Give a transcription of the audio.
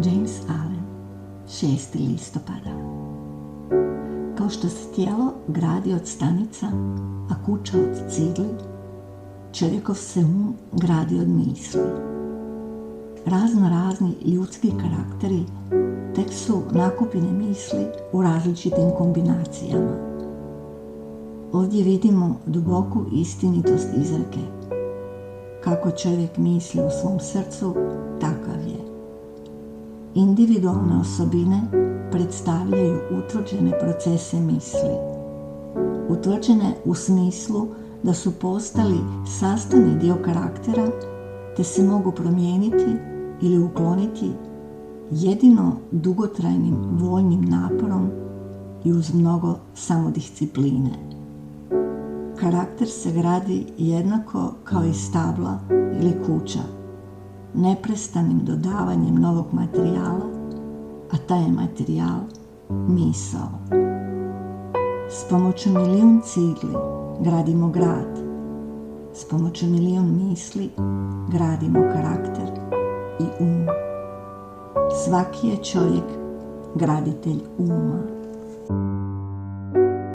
James Allen, 6. listopada. Kao što se tijelo gradi od stanica, a kuća od cigli, čovjekov se gradi od misli. Razno razni ljudski karakteri tek su nakupine misli u različitim kombinacijama. Ovdje vidimo duboku istinitost izreke. Kako čovjek misli u svom srcu, takav je. Individualne osobine predstavljaju utvrđene procese misli. Utvrđene u smislu da su postali sastavni dio karaktera te se mogu promijeniti ili ukloniti jedino dugotrajnim voljnim naporom i uz mnogo samodiscipline. Karakter se gradi jednako kao i stabla ili kuća, neprestanim dodavanjem novog materijala, a taj je materijal misao. S pomoću 1.000.000 cigli gradimo grad, s pomoću 1.000.000 misli gradimo karakter i Svaki je čovjek graditelj uma.